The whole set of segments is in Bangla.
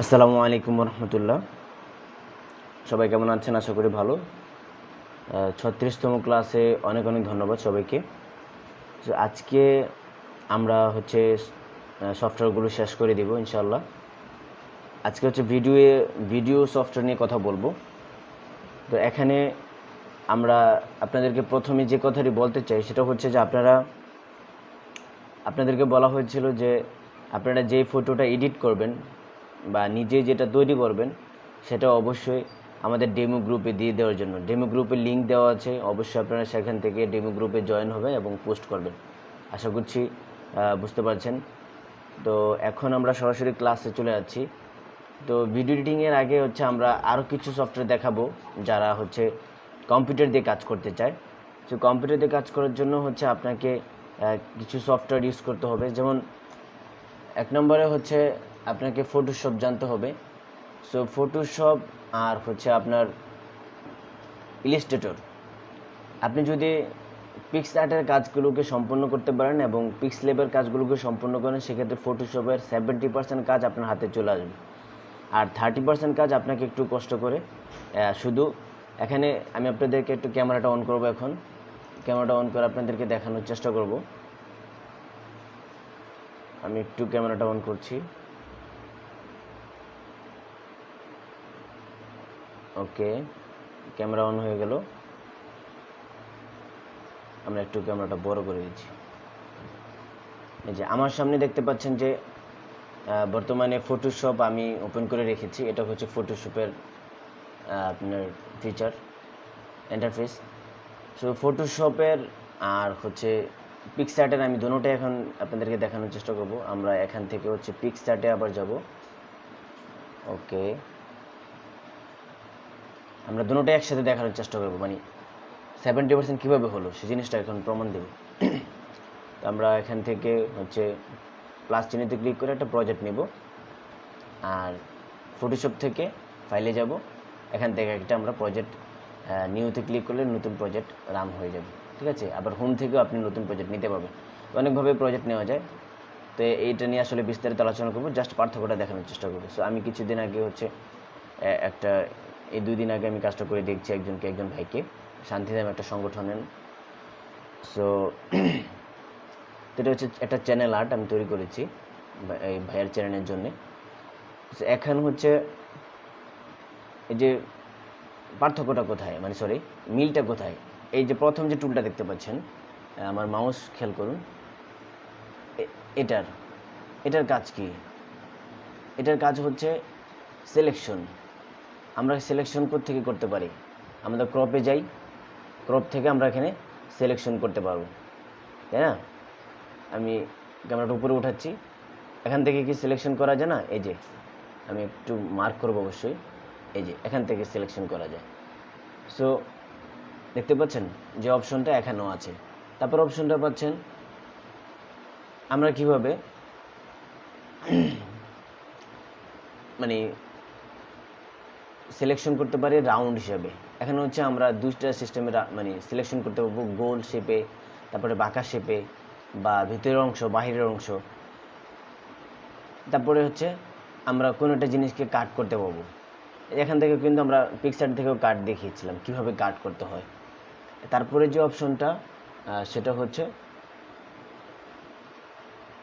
আসসালামু আলাইকুম রহমতুল্লাহ। সবাই কেমন আছেন? আশা করি ভালো। 36তম ক্লাসে অনেক অনেক ধন্যবাদ সবাইকে। তো আজকে আমরা সফটওয়্যারগুলো শেষ করে দিব ইনশাআল্লাহ। আজকে ভিডিও সফটওয়্যার নিয়ে কথা বলবো। তো এখানে আমরা আপনাদেরকে প্রথমে যে কথাটি বলতে চাই সেটা হচ্ছে যে আপনাদেরকে বলা হয়েছিল যে আপনারা যেই ফটোটা এডিট করবেন বা নিজে যেটা তৈরি করবেন সেটা অবশ্যই আমাদের ডেমো গ্রুপে দিয়ে দেওয়ার জন্য। ডেমো গ্রুপে লিঙ্ক দেওয়া আছে, অবশ্যই আপনারা সেখান থেকে ডেমো গ্রুপে জয়েন হবেন এবং পোস্ট করবেন। আশা করছি বুঝতে পারছেন। তো এখন আমরা সরাসরি ক্লাসে চলে যাচ্ছি। তো ভিডিও এডিটিংয়ের আগে আমরা আরও কিছু সফটওয়্যার দেখাবো যারা কম্পিউটার দিয়ে কাজ করতে চায়। তো কম্পিউটার দিয়ে কাজ করার জন্য আপনাকে কিছু সফটওয়্যার ইউজ করতে হবে। যেমন এক নম্বরে আপনাকে ফটোশপ জানতে হবে। সো ফটোশপ আর আপনার ইলাস্ট্রেটর। আপনি যদি পিক্সআর্টের কাজগুলোকে সম্পূর্ণ করতে পারেন এবং পিক্সলেবের কাজগুলোকে সম্পূর্ণ করেন, সেক্ষেত্রে ফটোশপের 70% কাজ আপনার হাতে চলে আসবে। আর 30% কাজ আপনাকে একটু কষ্ট করে শুধু এখানে আমি আপনাদেরকে একটু ক্যামেরাটা অন করব। এখন ক্যামেরাটা অন করে আপনাদেরকে দেখানোর চেষ্টা করব। আমি একটু ক্যামেরাটা অন করছি। ওকে, ক্যামেরা অন হয়ে গেল। আমরা একটু ক্যামেরাটা বড় করে দিচ্ছি। এই যে আমার সামনে দেখতে পাচ্ছেন যে বর্তমানে ফটোশপ আমি ওপেন করে রেখেছি। এটা হচ্ছে ফটোশপের আপনার ফিচার ইন্টারফেস। সো ফটোশপের আর পিক্সআর্টের আমি দুটোটাই এখন আপনাদেরকে দেখানোর চেষ্টা করব। আমরা এখান থেকে পিক্সআর্টে আবার যাব। ওকে, আমরা দুটোটাই একসাথে দেখানোর চেষ্টা করব, মানে 70% কীভাবে হলো সেই জিনিসটা এখন প্রমাণ দেব। তো আমরা এখান থেকে প্লাস চিহ্নতে ক্লিক করে একটা প্রজেক্ট নেব, আর ফটোশপ থেকে ফাইলে যাব। এখান থেকে একটা আমরা প্রজেক্ট নিউতে ক্লিক করলে নতুন প্রজেক্ট রান হয়ে যাবে। ঠিক আছে, আবার হোম থেকেও আপনি নতুন প্রজেক্ট নিতে পারবেন। অনেকভাবে প্রজেক্ট নেওয়া যায়। তো এইটা নিয়ে আসলে বিস্তারিত আলোচনা করবো, জাস্ট পার্থক্যটা দেখানোর চেষ্টা করবো। সো আমি কিছুদিন আগে এই 2 দিন আগে আমি কাজটা করে দেখছি একজন ভাইকে, শান্তিধাম একটা সংগঠনের। সো এটা একটা চ্যানেল আর্ট আমি তৈরি করেছি এই ভাইয়ের চ্যানেলের জন্য। এখন এই যে পার্থক্যটা কোথায়, মানে মিলটা কোথায়? এই যে প্রথম যে টুলটা দেখতে পাচ্ছেন, আমার মাউস খেয়াল করুন। এটার কাজ কি? এটার কাজ সিলেকশন। আমরা সিলেকশন থেকে করতে পারি। আমাদের ক্রপে যাই, ক্রপ থেকে আমরা এখানে সিলেকশন করতে পারবো, তাই না? আমি ক্যামেরাটা উপরে উঠাচ্ছি, এখান থেকে কি সিলেকশন করা যায় না? এই যে আমি একটু মার্ক করব অবশ্যই। এই যে এখান থেকে সিলেকশন করা যায়। সো দেখতে পাচ্ছেন যে অপশনটা এখানেও আছে। তারপর অপশনটা পাচ্ছেন আমরা কিভাবে মানে সিলেকশন করতে পারি রাউন্ড হিসাবে। এখানে আমরা 2টা সিস্টেমে মানে সিলেকশন করতে পারবো, গোল শেপে, তারপরে বাঁকা শেপে, বা ভিতরের অংশ, বাহিরের অংশ। তারপরে আমরা কোনো একটা জিনিসকে কাট করতে পারবো। এখান থেকে কিন্তু আমরা পিক্সআর্ট থেকেও কাট দেখিয়েছিলাম কিভাবে কাট করতে হয়। তারপরে যে অপশনটা সেটা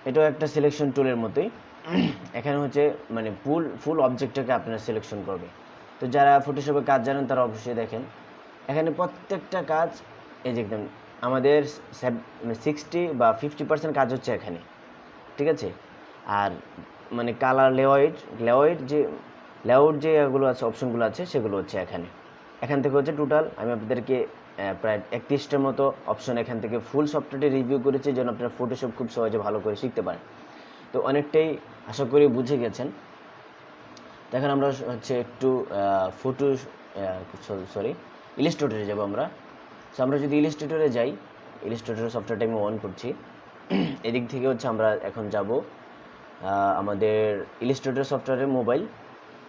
এটাও একটা সিলেকশন টুলের মতোই। এখানে মানে ফুল অবজেক্টটাকে আপনারা সিলেকশন করবে। তো যারা ফটোশপে কাজ জানেন তারা অবশ্যই দেখেন, এখানে প্রত্যেকটা কাজ এই যে একদম আমাদের 60 বা 50% কাজ এখানে। ঠিক আছে, আর মানে কালার লেআউট যে এগুলো আছে, অপশনগুলো আছে, সেগুলো এখান থেকে টোটাল আমি আপনাদেরকে প্রায় 31টার মতো অপশন এখান থেকে ফুল সফটওয়্যারটি রিভিউ করেছি, যেন আপনারা ফটোশপ খুব সহজে ভালো করে শিখতে পারেন। তো অনেকটাই আশা করি বুঝে গেছেন। তো এখন আমরা একটু ইলাস্ট্রেটরে যাব আমরা। সো আমরা যদি ইলাস্ট্রেটরে যাই, ইলাস্ট্রেটর সফটওয়্যারটা আমি অন করছি। এদিক থেকে আমরা এখন যাব আমাদের ইলাস্ট্রেটর সফটওয়্যারের মোবাইল।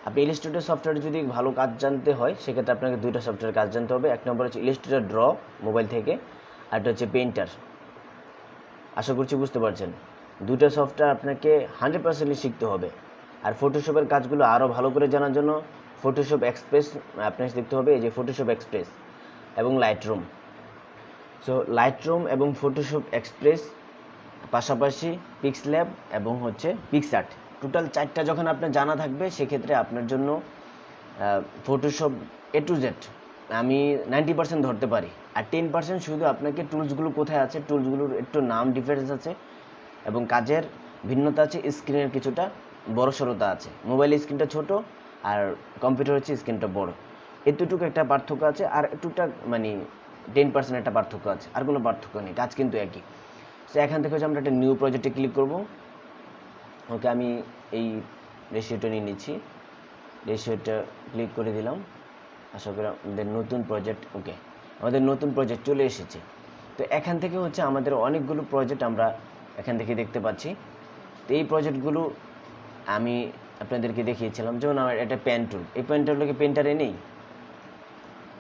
আপনি ইলাস্ট্রেটর সফটওয়্যারে যদি ভালো কাজ জানতে হয়, সেক্ষেত্রে আপনাকে 2টা সফটওয়্যার কাজ জানতে হবে। এক নম্বর ইলাস্ট্রেটর ড্র মোবাইল থেকে, আর একটা পেইন্টার। আশা করছি বুঝতে পারছেন। 2টা সফটওয়্যার আপনাকে 100% শিখতে হবে। আর ফটোশপের কাজগুলো আরও ভালো করে জানার জন্য ফটোশপ এক্সপ্রেস আপনার দেখতে হবে, এই যে ফটোশপ এক্সপ্রেস এবং লাইটরুম। সো লাইটরুম এবং ফটোশপ এক্সপ্রেস পাশাপাশি পিক্সল্যাব এবং হচ্ছে পিক্সআর্ট, টোটাল 4টা যখন আপনার জানা থাকবে সেক্ষেত্রে আপনার জন্য ফটোশপ এ টু জেড আমি 90% ধরতে পারি। আর 10% শুধু আপনাকে টুলসগুলো কোথায় আছে, টুলসগুলোর একটু নাম ডিফারেন্স আছে এবং কাজের ভিন্নতা আছে, স্ক্রিনের কিছুটা বড়সড়তা আছে, মোবাইল স্ক্রিনটা ছোট আর কম্পিউটার হচ্ছে স্ক্রিনটা বড়, এতটুকু একটা পার্থক্য আছে। আর একটুটা মানে 10% একটা পার্থক্য আছে, আর কোনো পার্থক্য নেই, কাজ কিন্তু একই। সো এখান থেকে হচ্ছে আমরা একটা নিউ প্রজেক্টে ক্লিক করব। ওকে, আমি এই রেশিওটা নিয়ে নিচ্ছি, রেশিওটা ক্লিক করে দিলাম। আশা করি আমাদের নতুন প্রজেক্ট, ওকে আমাদের নতুন প্রজেক্ট চলে এসেছে। তো এখান থেকে হচ্ছে আমাদের অনেকগুলো প্রজেক্ট আমরা এখান থেকে দেখতে পাচ্ছি। তো এই প্রজেক্টগুলো আমি আপনাদেরকে দেখিয়েছিলাম, যেমন আমার একটা পেন টুল, এই পেন টুলটাকে পেন্টারে নেই,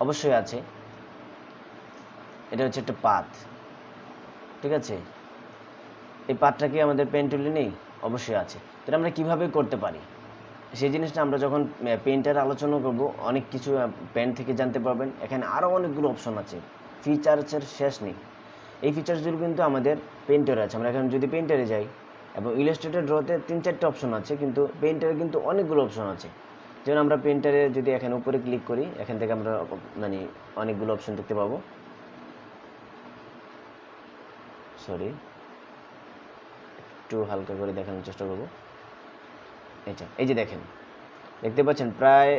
অবশ্যই আছে। এটা হচ্ছে একটা পাথ, ঠিক আছে, এই পাথটাকে আমাদের পেন টুলে নেই, অবশ্যই আছে। তো আমরা কিভাবে করতে পারি সেই জিনিসটা আমরা যখন পেন্টার আলোচনা করব অনেক কিছু পেন থেকে জানতে পারবেন। এখানে আরও অনেকগুলো অপশন আছে, ফিচার্সের শেষ নেই। এই ফিচার্সগুলো কিন্তু আমাদের পেন্টারে আছে। আমরা এখন যদি পেন্টারে যাই এবং ইলাস্ট্রেটর ড্রতে 3-4টা অপশন আছে, কিন্তু পেন্টারে কিন্তু অনেকগুলো অপশন আছে। যেমন আমরা পেন্টারে যদি এখানে উপরে ক্লিক করি, এখান থেকে আমরা মানে অনেকগুলো অপশন দেখতে পাবো। সরি, একটু হালকা করে দেখানোর চেষ্টা করবো। এটা এই যে দেখেন, দেখতে পাচ্ছেন প্রায়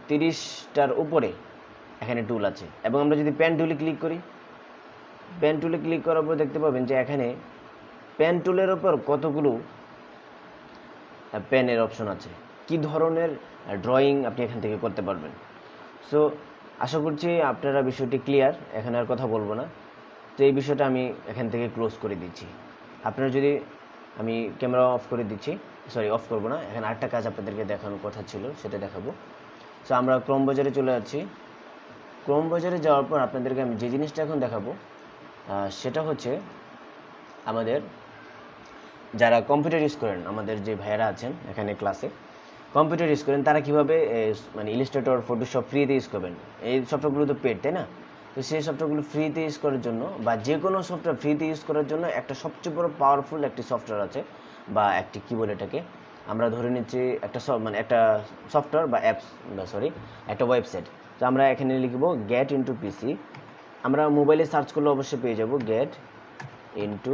30টার উপরে এখানে টুল আছে। এবং আমরা যদি পেন টুলে ক্লিক করি, পেন টুলে ক্লিক করার পর দেখতে পাবেন যে এখানে পেন টুলের ওপর কতগুলো পেনের অপশন আছে, কি ধরনের ড্রয়িং আপনি এখান থেকে করতে পারবেন। সো আশা করছি আপনারা বিষয়টি ক্লিয়ার, এখানে আর কথা বলবো না। তো এই বিষয়টা আমি এখান থেকে ক্লোজ করে দিচ্ছি। আপনারা যদি, আমি ক্যামেরা অফ করে দিচ্ছি, সরি অফ করবো না, এখানে আরেকটা কাজ আপনাদেরকে দেখানোর কথা ছিল, সেটা দেখাবো। সো আমরা ক্রোম বাজারে চলে যাচ্ছি। ক্রোম বাজারে যাওয়ার পর আপনাদেরকে আমি যে জিনিসটা এখন দেখাবো সেটা হচ্ছে আমাদের যারা কম্পিউটার ইউজ করেন, আমাদের যে ভাইয়েরা আছেন এখানে ক্লাসে কম্পিউটার ইউজ করেন, তারা কীভাবে মানে ইলাস্ট্রেটর, ফটোশপ ফ্রিতে ইউজ করবেন। এই সফটওয়্যারগুলো তো পেড, তাই না? তো সেই সফটওয়্যারগুলো ফ্রিতে ইউজ করার জন্য বা যে কোনো সফটওয়্যার ফ্রিতে ইউজ করার জন্য একটা সবচেয়ে বড় পাওয়ারফুল একটি সফটওয়্যার আছে, বা একটি কী বলে এটাকে আমরা ধরে নিচ্ছি একটা মানে একটা সফটওয়্যার বা অ্যাপস বা সরি একটা ওয়েবসাইট। তো আমরা এখানে লিখব গেট ইনটু পিসি। আমরা মোবাইলে সার্চ করলে অবশ্যই পেয়ে যাব গেট ইনটু,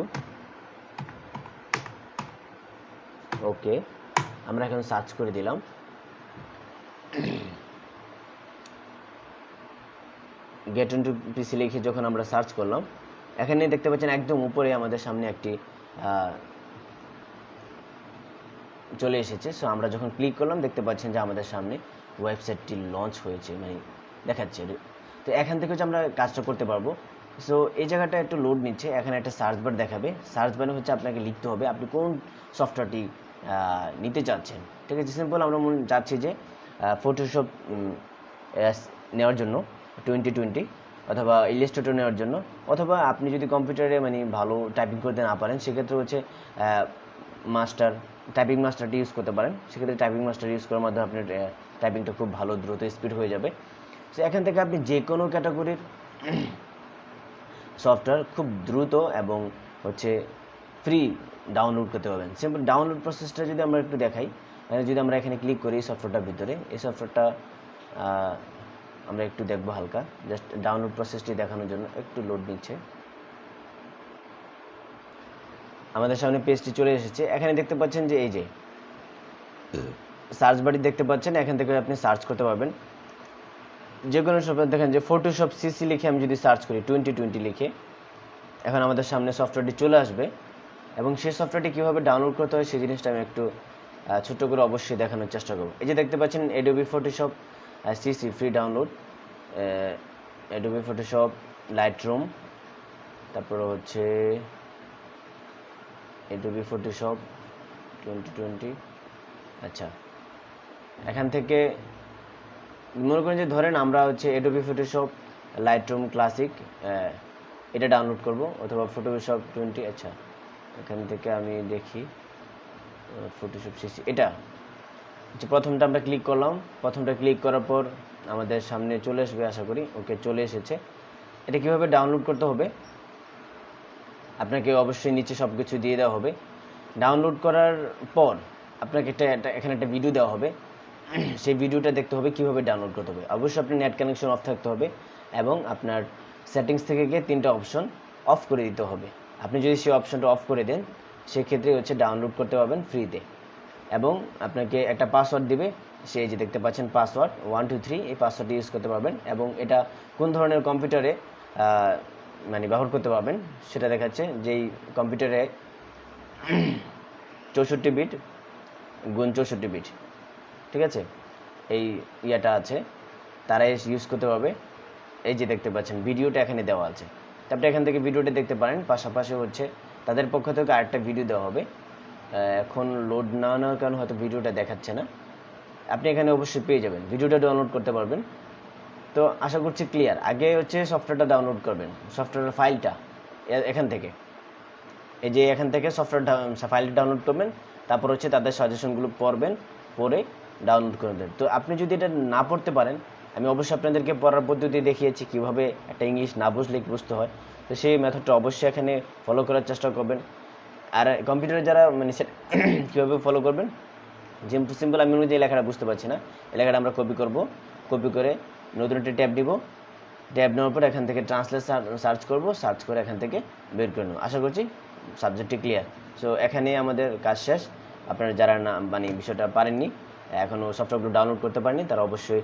ওকে আমরা এখন সার্চ করে দিলাম। গেট ইনটু পিসি লিখে যখন আমরা সার্চ করলাম, এখানে দেখতে পাচ্ছেন একদম উপরে আমাদের সামনে একটি চলে এসেছে। সো আমরা যখন ক্লিক করলাম দেখতে পাচ্ছেন যে আমাদের সামনে ওয়েবসাইটটি লঞ্চ হয়েছে, মানে দেখাচ্ছে। তো এখান থেকে হচ্ছে আমরা কাজটা করতে পারবো। সো এই জায়গাটা একটু লোড নিচ্ছে, এখানে একটা সার্চ বার দেখাবে। সার্চ বারে হচ্ছে আপনাকে লিখতে হবে আপনি কোন সফটওয়্যারটি নিতে চাচ্ছেন, ঠিক আছে? সিম্পল আমরা চাচ্ছি যে ফটোশপ নেওয়ার জন্য 2020, অথবা ইলাস্ট্রেটর নেওয়ার জন্য, অথবা আপনি যদি কম্পিউটারে মানে ভালো টাইপিং করতে না পারেন সেক্ষেত্রে হচ্ছে টাইপিং মাস্টারটি ইউজ করতে পারেন। সেক্ষেত্রে টাইপিং মাস্টার ইউজ করার মাধ্যমে আপনার টাইপিংটা খুব ভালো, দ্রুত, স্পিড হয়ে যাবে। সো এখান থেকে আপনি যে কোনো ক্যাটাগরির সফটওয়্যার খুব দ্রুত এবং হচ্ছে ফ্রি ডাউনলোড করতে পারবেন। সিম্পল ডাউনলোড প্রসেসটা যদি আমরা একটু দেখাই, যদি আমরা এখানে ক্লিক করি এই সফটওয়্যারটার ভিতরে, এই সফটওয়্যারটা আমরা একটু দেখবো হালকা, জাস্ট ডাউনলোড প্রসেসটি দেখানোর জন্য একটু লোড নিচ্ছে। আমাদের সামনে পেজটি চলে এসেছে। এখানে দেখতে পাচ্ছেন যে এই যে সার্চ বারটি দেখতে পাচ্ছেন, এখান থেকে আপনি সার্চ করতে পারবেন যে কোনো সফটওয়্যার। দেখেন যে ফটোশপ সিসি লিখে আমি যদি সার্চ করি 2020 লিখে, এখন আমাদের সামনে সফটওয়্যারটি চলে আসবে। এবং সেই সফটওয়্যারটি কীভাবে ডাউনলোড করতে হয় সেই জিনিসটা আমি একটু ছোট্ট করে অবশ্যই দেখানোর চেষ্টা করব। এই যে দেখতে পাচ্ছেন Adobe Photoshop CC free download, Adobe Photoshop Lightroom, তারপর হচ্ছে অ্যাডোবি ফটোশপ 2020। আচ্ছা, এখান থেকে মনে করেন যে ধরেন আমরা হচ্ছে অ্যাডোবি ফটোশপ লাইটরুম ক্লাসিক এটা ডাউনলোড করব, অথবা ফটোশপ 20। আচ্ছা, এখান থেকে আমি দেখি ফটোশপ সিসি এটা যে প্রথমটা আমরা ক্লিক করলাম। প্রথমটা ক্লিক করার পর আমাদের সামনে চলে আসবে, আশা করি। ওকে, চলে এসেছে। এটা কীভাবে ডাউনলোড করতে হবে আপনাকে অবশ্যই নিচে সব কিছু দিয়ে দেওয়া হবে। ডাউনলোড করার পর আপনাকে এখানে একটা ভিডিও দেওয়া হবে। সেই ভিডিওটা দেখতে হবে কীভাবে ডাউনলোড করতে হবে। অবশ্যই আপনার নেট কানেকশন অফ থাকতে হবে এবং আপনার সেটিংস থেকে গিয়ে 3টা অপশন অফ করে দিতে হবে। আপনি যদি সেই অপশনটা অফ করে দেন সেক্ষেত্রে ডাউনলোড করতে পারবেন ফ্রিতে। এবং আপনাকে একটা পাসওয়ার্ড দিবে, সেই যে দেখতে পাচ্ছেন পাসওয়ার্ড 1 2 3, এই পাসওয়ার্ডটি ইউজ করতে পারবেন। এবং এটা কোন ধরনের কম্পিউটারে মানে ব্যবহার করতে পারবেন সেটা দেখাচ্ছে। যেই কম্পিউটারে 64 বিট গুণ 64 বিট, ঠিক আছে, এই ইয়াটা আছে, তারা ইউজ করতে পারবে। এই যে দেখতে পাচ্ছেন ভিডিওটা এখানে দেওয়া আছে, তারপরে এখান থেকে ভিডিওটা দেখতে পারেন। পাশাপাশি তাদের পক্ষ থেকে আরেকটা ভিডিও দেওয়া হবে। এখন লোড না নেওয়ার কারণে হয়তো ভিডিওটা দেখাচ্ছে না। আপনি এখানে অবশ্যই পেয়ে যাবেন, ভিডিওটা ডাউনলোড করতে পারবেন। তো আশা করছি ক্লিয়ার। আগে সফটওয়্যারটা ডাউনলোড করবেন, সফটওয়্যারের ফাইলটা এখান থেকে, এই যে এখান থেকে সফটওয়্যার ফাইলটা ডাউনলোড করবেন। তারপর তাদের সাজেশনগুলো পড়বেন, পড়ে ডাউনলোড করে দেন। তো আপনি যদি এটা না পড়তে পারেন, আমি অবশ্যই আপনাদেরকে পড়ার পদ্ধতি দেখিয়েছি কীভাবে একটা ইংলিশ না বুঝলে বুঝতে হয়। তো সেই মেথডটা অবশ্যই এখানে ফলো করার চেষ্টা করবেন। আর কম্পিউটারে যারা মানে কীভাবে ফলো করবেন, যে সিম্পল আমি যে লেখাটা বুঝতে পারছি না, এই লেখাটা আমরা কপি করব। কপি করে নতুন একটা ট্যাব দিব। ট্যাব নেওয়ার পর এখান থেকে ট্রান্সলেট সার্চ করব, সার্চ করে এখান থেকে বের করে নেব। আশা করছি সাবজেক্টটি ক্লিয়ার। সো এখানে আমাদের কাজ শেষ। আপনারা যারা না মানে বিষয়টা পারেননি, এখনও সফটওয়্যারগুলো ডাউনলোড করতে পারেননি, তারা অবশ্যই